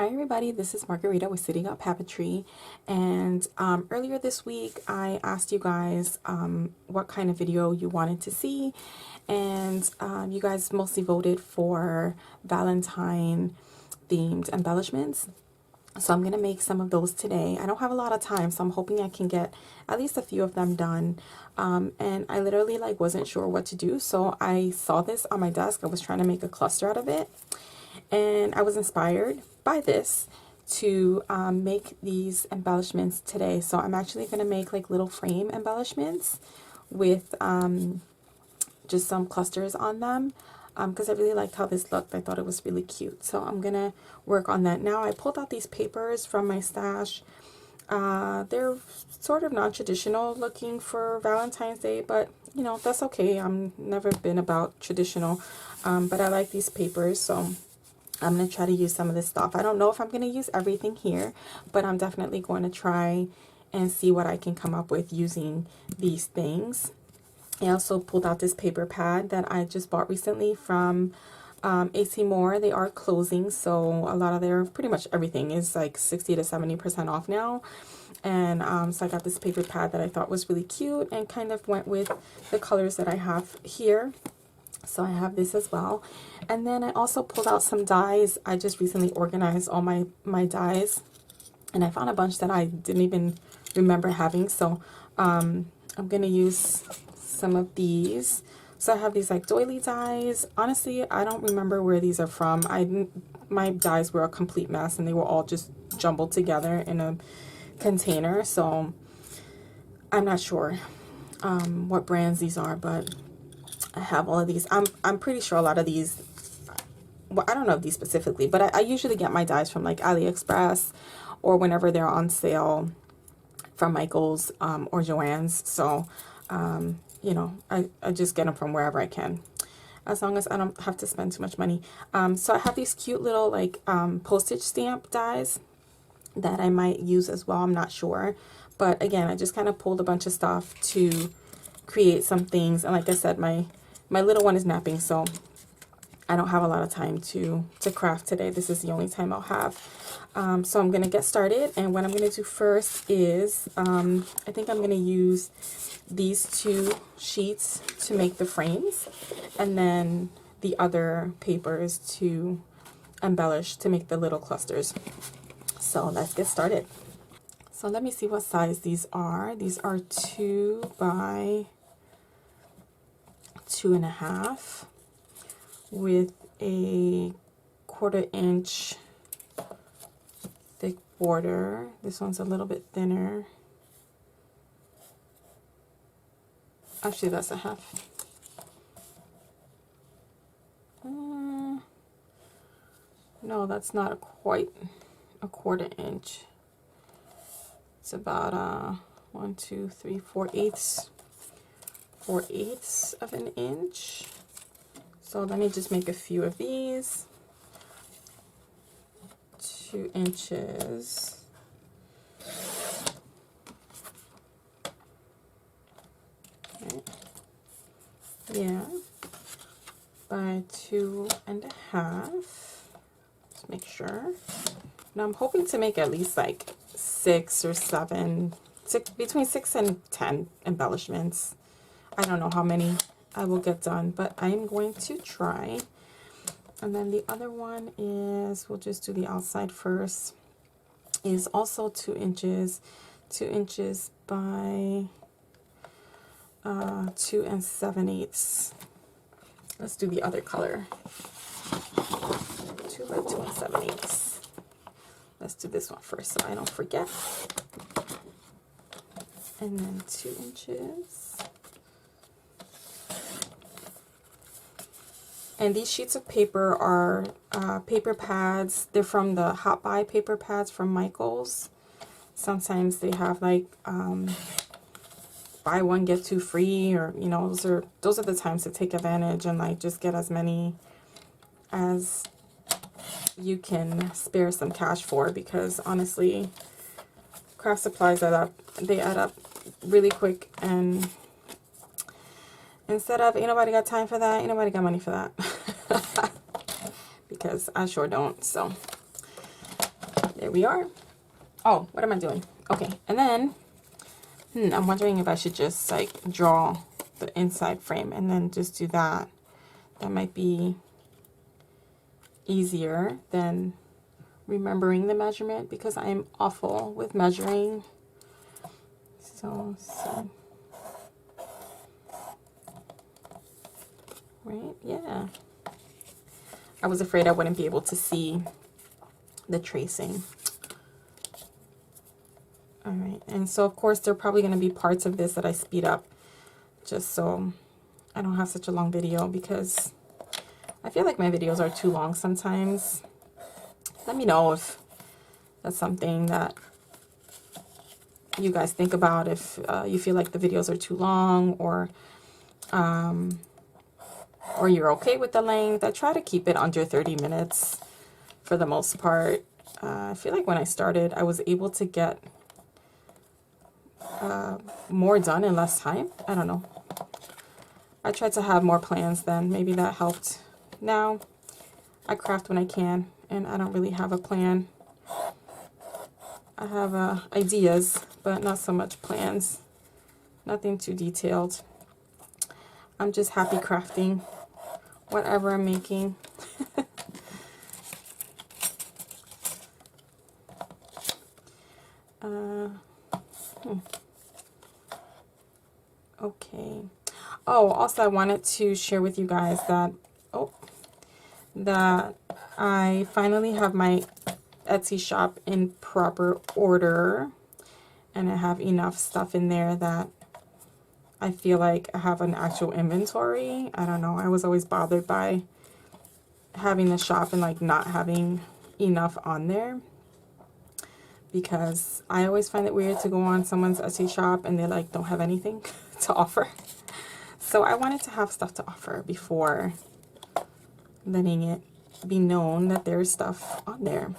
Hi everybody, this is Margarita with CityGal Papeterie, and earlier this week I asked you guys what kind of video you wanted to see, and you guys mostly voted for Valentine themed embellishments. So I'm going to make some of those today. I don't have a lot of time, so I'm hoping I can get at least a few of them done. And I literally wasn't sure what to do, so I saw this on my desk. I was trying to make a cluster out of it, and I was inspired by this to make these embellishments today. So I'm actually going to make little frame embellishments with just some clusters on them, because I really liked how this looked. I thought it was really cute, so I'm gonna work on that now. I pulled out these papers from my stash. They're sort of non-traditional looking for Valentine's Day, but you know, that's okay. I'm never been about traditional, but I like these papers, so I'm going to try to use some of this stuff. I don't know if I'm going to use everything here, but I'm definitely going to try and see what I can come up with using these things. I also pulled out this paper pad that I just bought recently from AC Moore. They are closing, so a lot of their, pretty much everything is like 60 to 70% off now. And so I got this paper pad that I thought was really cute and kind of went with the colors that I have here. So I have this as well. And then I also pulled out some dies. I just recently organized all my dies, and I found a bunch that I didn't even remember having. So I'm going to use some of these. So I have these doily dies. Honestly, I don't remember where these are from. My dies were a complete mess, and they were all just jumbled together in a container. So I'm not sure what brands these are, but I have all of these. I'm pretty sure a lot of these, well, I don't know if these specifically, but I usually get my dies from AliExpress or whenever they're on sale from Michael's or Joann's. So, you know, I just get them from wherever I can, as long as I don't have to spend too much money. So I have these cute little postage stamp dies that I might use as well. I'm not sure. But again, I just kind of pulled a bunch of stuff to create some things. And like I said, my little one is napping, so I don't have a lot of time to craft today. This is the only time I'll have. So I'm going to get started. And what I'm going to do first is, I think I'm going to use these two sheets to make the frames, and then the other papers to embellish, to make the little clusters. So let's get started. So let me see what size these are. These are 2 by 2.5 with a 1/4 inch thick border. This one's a little bit thinner. Actually, that's a half. No, that's not quite a 1/4 inch. It's about 1, 2, 3, 4/8 of an inch. So let me just make a few of these. 2 inches. Okay. Yeah, by 2.5. Just make sure. Now I'm hoping to make at least 6 or 7, between 6 and 10 embellishments. I don't know how many I will get done, but I'm going to try. And then the other one is, we'll just do the outside first, is also 2 inches, 2 inches by 2 7/8. Let's do the other color. 2 by 2 7/8. Let's do this one first so I don't forget. And then 2 inches. And these sheets of paper are paper pads. They're from the Hot Buy paper pads from Michael's. Sometimes they have buy one get two free, or you know, those are the times to take advantage and just get as many as you can spare some cash for, because honestly, craft supplies add up really quick, and instead of ain't nobody got time for that, ain't nobody got money for that. Because I sure don't. So there we are. Oh, what am I doing? Okay, and then I'm wondering if I should just like draw the inside frame and then just do that. That might be easier than remembering the measurement because I'm awful with measuring. So, right, yeah. I was afraid I wouldn't be able to see the tracing. All right, and so of course there are probably going to be parts of this that I speed up just so I don't have such a long video, because I feel like my videos are too long sometimes. Let me know if that's something that you guys think about, if you feel like the videos are too long, or you're okay with the length. I try to keep it under 30 minutes for the most part. I feel like when I started, I was able to get more done in less time. I don't know. I tried to have more plans then. Maybe that helped. Now, I craft when I can, and I don't really have a plan. I have ideas, but not so much plans. Nothing too detailed. I'm just happy crafting whatever I'm making. Okay. Oh, also I wanted to share with you guys that that I finally have my Etsy shop in proper order, and I have enough stuff in there that I feel like I have an actual inventory. I don't know. I was always bothered by having the shop and like not having enough on there, because I always find it weird to go on someone's Etsy shop and they like don't have anything to offer. So I wanted to have stuff to offer before letting it be known that there's stuff on there.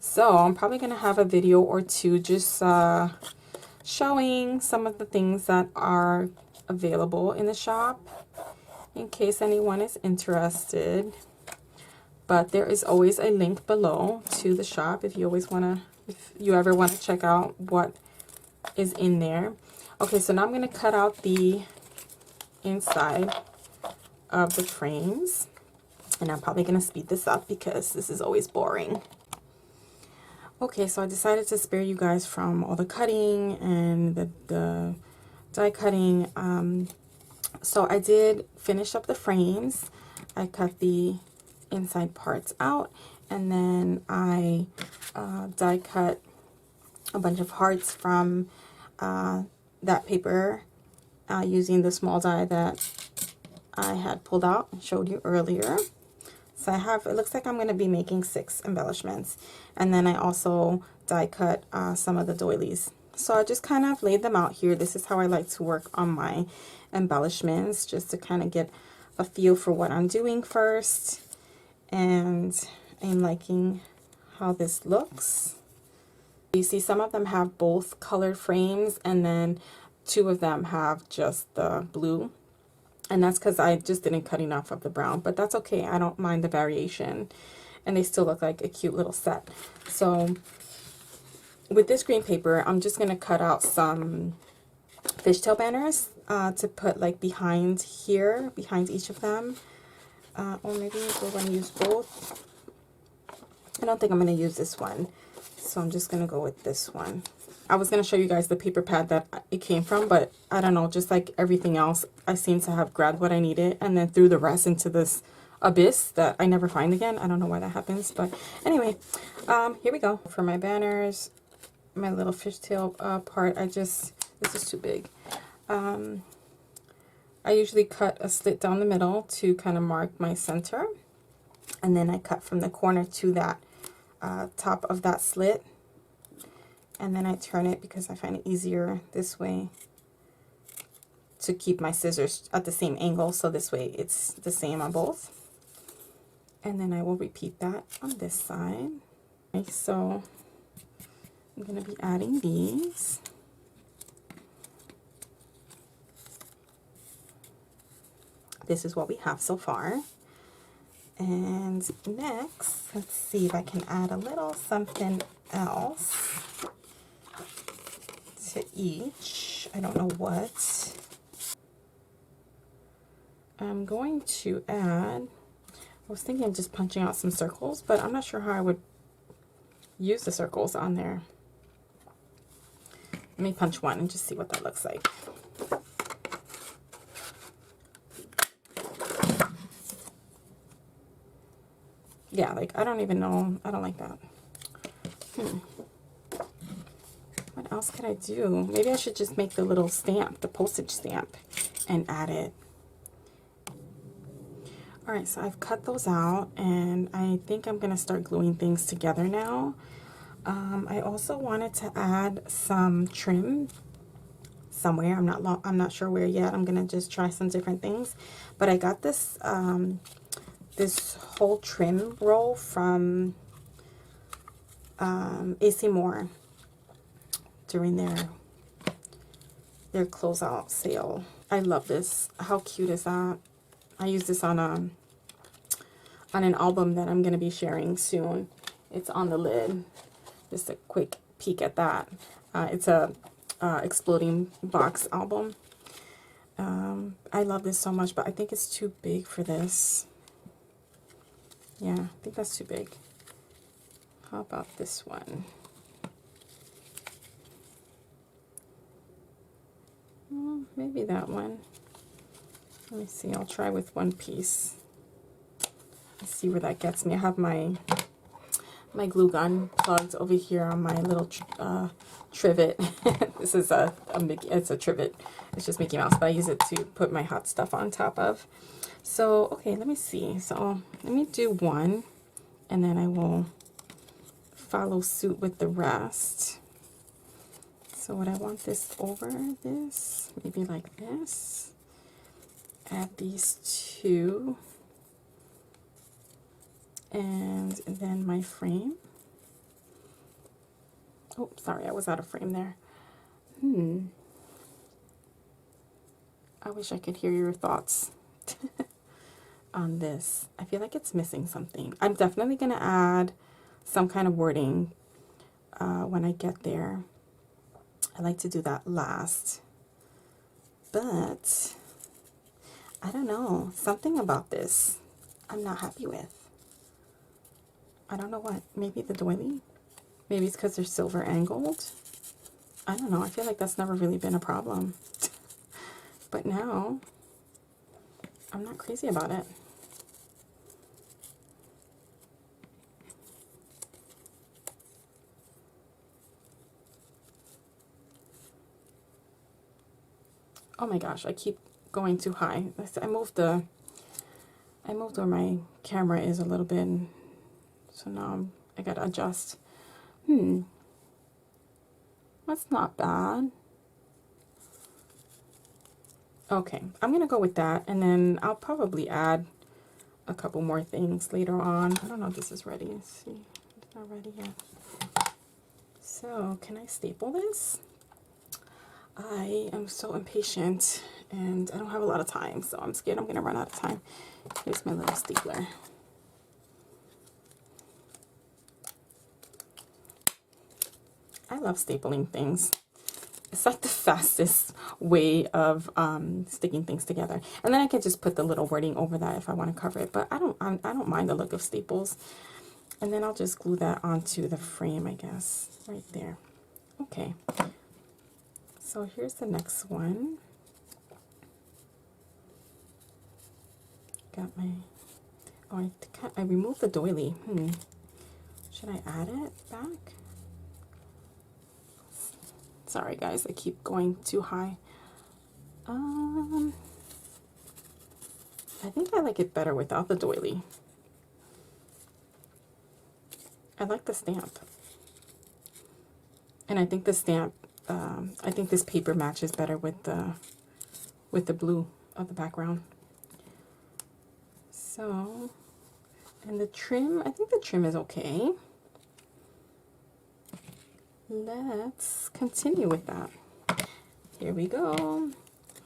So I'm probably going to have a video or two just showing some of the things that are available in the shop in case anyone is interested. But there is always a link below to the shop if you ever want to check out what is in there. Okay, so now I'm going to cut out the inside of the frames, and I'm probably going to speed this up because this is always boring. Okay, so I decided to spare you guys from all the cutting and the die cutting. So I did finish up the frames. I cut the inside parts out, and then I die cut a bunch of hearts from that paper using the small die that I had pulled out and showed you earlier. So I have, it looks like I'm going to be making 6 embellishments, and then I also die cut some of the doilies. So I just kind of laid them out here. This is how I like to work on my embellishments, just to kind of get a feel for what I'm doing first. And I'm liking how this looks. You see some of them have both colored frames, and then 2 of them have just the blue. And that's because I just didn't cut enough of the brown, but that's okay. I don't mind the variation, and they still look like a cute little set. So with this green paper, I'm just going to cut out some fishtail banners to put like behind here, behind each of them. Or maybe we're going to use both. I don't think I'm going to use this one, so I'm just going to go with this one. I was going to show you guys the paper pad that it came from, but I don't know, just like everything else, I seem to have grabbed what I needed and then threw the rest into this abyss that I never find again. I don't know why that happens, but anyway, here we go. For my banners, my little fishtail part, this is too big. I usually cut a slit down the middle to kind of mark my center, and then I cut from the corner to that top of that slit. And then I turn it because I find it easier this way to keep my scissors at the same angle, so this way it's the same on both. And then I will repeat that on this side. Okay, so I'm going to be adding these. This is what we have so far. And next, let's see if I can add a little something else to each. I don't know what. I'm going to add, I was thinking of just punching out some circles, but I'm not sure how I would use the circles on there. Let me punch one and just see what that looks like. Yeah, like, I don't even know. I don't like that. What else could I do? Maybe I should just make the little stamp, the postage stamp, and add it. All right, so I've cut those out, and I think I'm going to start gluing things together now. I also wanted to add some trim somewhere. I'm not sure where yet. I'm going to just try some different things. But I got this this whole trim roll from AC Moore during their closeout sale. I love this. How cute is that? I use this on an album that I'm going to be sharing soon. It's on the lid. Just a quick peek at that. It's a exploding box album. I love this so much, but I think it's too big for this. Yeah, I think that's too big. How about this one? Maybe that one. Let me see, I'll try with one piece. Let's see where that gets me. I have my glue gun plugged over here on my little trivet. This is it's a trivet. It's just Mickey Mouse, but I use it to put my hot stuff on top of. So, okay, let me see. So, let me do one, and then I will follow suit with the rest. So, would I want this over this? Maybe like this. Add these two. And then my frame. Oh, sorry, I was out of frame there. I wish I could hear your thoughts on this. I feel like it's missing something. I'm definitely going to add some kind of wording when I get there. I like to do that last. But I don't know. Something about this I'm not happy with. I don't know what. Maybe the doily? Maybe it's because they're silver and gold? I don't know. I feel like that's never really been a problem. But now, I'm not crazy about it. Oh my gosh, I keep going too high. I moved where my camera is a little bit, so now I gotta adjust. That's not bad. Okay, I'm gonna go with that, and then I'll probably add a couple more things later on. I don't know if this is ready. Let's see. It's not ready yet. So, can I staple this? I am so impatient, and I don't have a lot of time, so I'm scared I'm gonna run out of time. Here's my little stapler. I love stapling things. It's like the fastest way of sticking things together. And then I can just put the little wording over that if I want to cover it. But I don't mind the look of staples. And then I'll just glue that onto the frame, I guess, right there. Okay. So here's the next one. Got my. Oh, I removed the doily. Should I add it back? Sorry guys, I keep going too high. I think I like it better without the doily. I like the stamp. And I think the stamp, I think this paper matches better with the blue of the background. So, and the trim, I think the trim is okay. Let's continue with that. Here we go.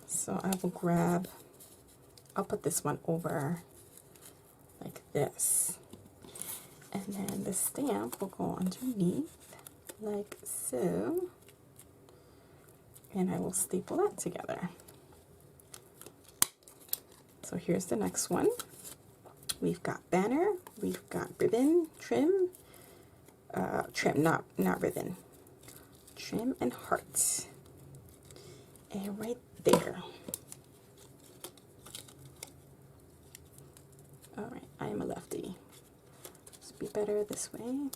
So I will grab, I'll put this one over like this. And then the stamp will go underneath like so. And I will staple that together. So here's the next one. We've got banner, we've got ribbon, trim, not ribbon, trim and heart. And right there. All right, I am a lefty. This would be better this way.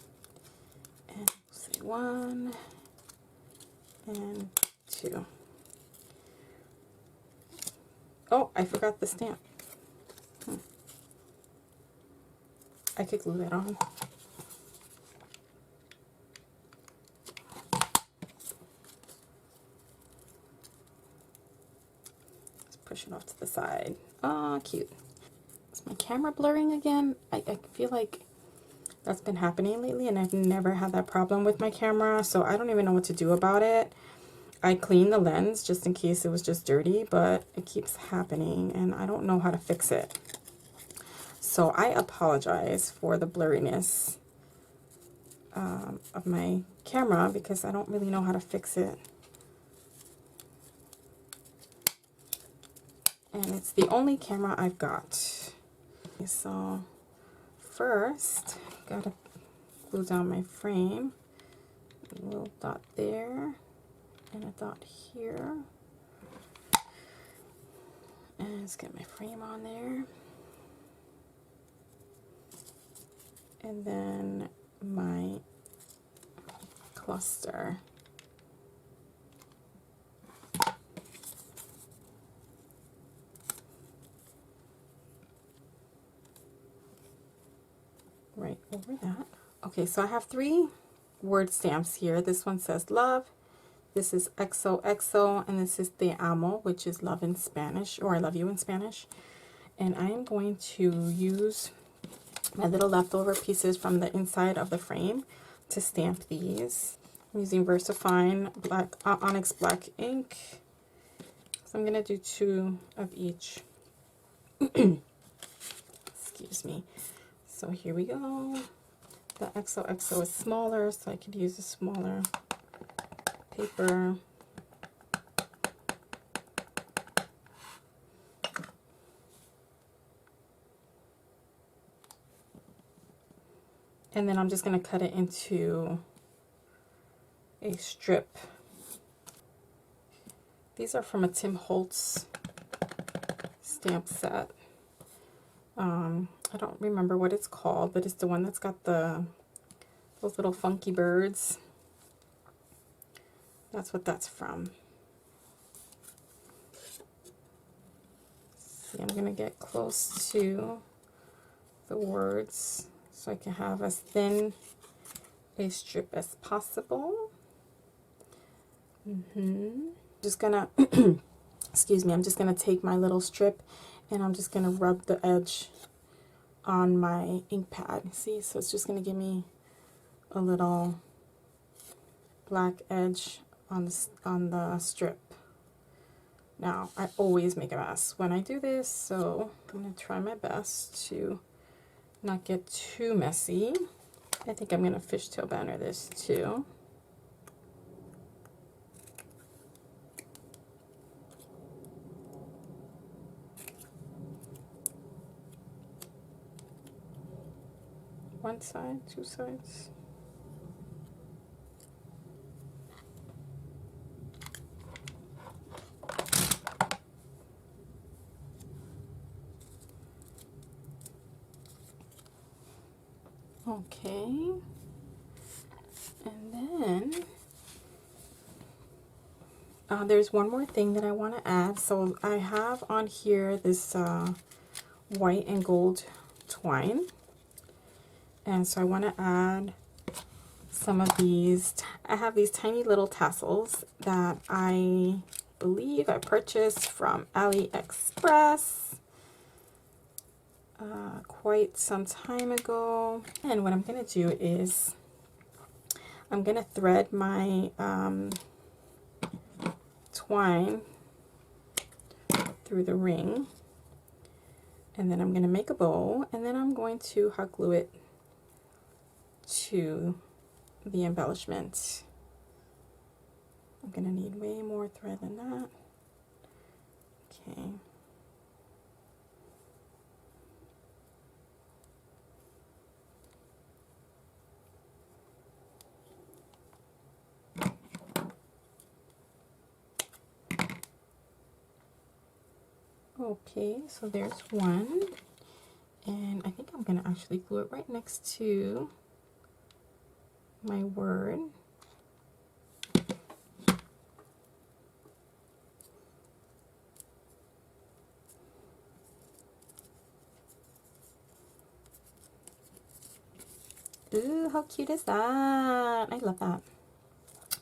And say 1 and 2. Oh, I forgot the stamp. I could glue that on. Let's push it off to the side. Oh, cute. Is my camera blurring again? I feel like that's been happening lately, and I've never had that problem with my camera, so I don't even know what to do about it. I cleaned the lens just in case it was just dirty, but it keeps happening, and I don't know how to fix it. So I apologize for the blurriness of my camera because I don't really know how to fix it. And it's the only camera I've got. Okay, so first, gotta glue down my frame. A little dot there and a dot here. And let's get my frame on there. And then my cluster. Right over that. Okay, so I have 3 word stamps here. This one says love, this is XOXO, and this is Te amo, which is love in Spanish, or I love you in Spanish. And I am going to use my little leftover pieces from the inside of the frame to stamp these. I'm using VersaFine black Onyx black ink. So I'm gonna do 2 of each. Excuse me. So here we go. The XOXO is smaller, so I could use a smaller paper. And then I'm just going to cut it into a strip. These are from a Tim Holtz stamp set. I don't remember what it's called, but it's the one that's got those little funky birds. That's what that's from. See, I'm going to get close to the words so I can have as thin a strip as possible. Just gonna, excuse me, I'm just gonna take my little strip and I'm just gonna rub the edge on my ink pad. See, so it's just gonna give me a little black edge on the strip. Now, I always make a mess when I do this, so I'm gonna try my best to not get too messy. I think I'm gonna fishtail banner this too. One side, 2 sides. Okay, and then there's one more thing that I want to add. So I have on here this white and gold twine, and so I want to add some of these. I have these tiny little tassels that I believe I purchased from AliExpress quite some time ago. And what I'm going to do is I'm going to thread my twine through the ring, And then I'm going to make a bow, and then I'm going to hot glue it to the embellishment. I'm going to need way more thread than that. Okay. Okay, so there's one, and I think I'm going to actually glue it right next to my word. Ooh, how cute is that? I love that.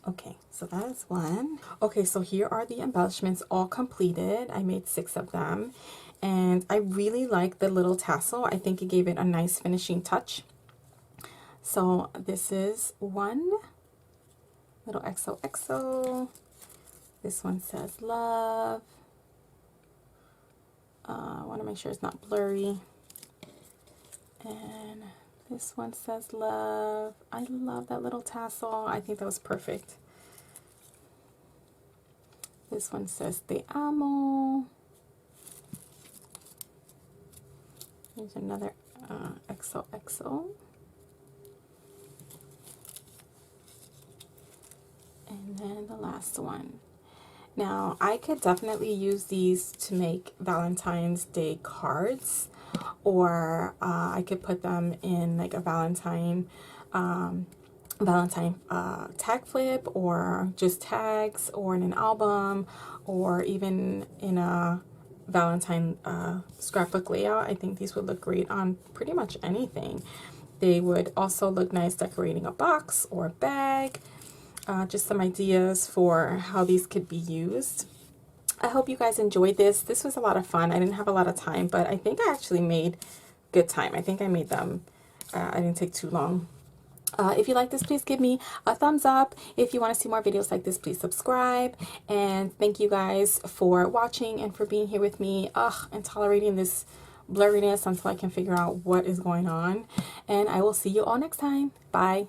Okay, so that is one. Okay, so here are the embellishments all completed. I made 6 of them, and I really like the little tassel. I think it gave it a nice finishing touch. So this is one little XOXO. This one says love. I want to make sure it's not blurry. And this one says love. I love that little tassel. I think that was perfect. This one says te amo. Here's another XOXO. And then the last one. Now, I could definitely use these to make Valentine's Day cards, or I could put them in like a Valentine tag flip, or just tags, or in an album, or even in a Valentine scrapbook layout. I think these would look great on pretty much anything. They would also look nice decorating a box or a bag. Just some ideas for how these could be used. I hope you guys enjoyed this. This was a lot of fun. I didn't have a lot of time, but I think I actually made good time. I think I made them. I didn't take too long. If you like this, please give me a thumbs up. If you want to see more videos like this, please subscribe. And thank you guys for watching and for being here with me and tolerating this blurriness until I can figure out what is going on. And I will see you all next time. Bye.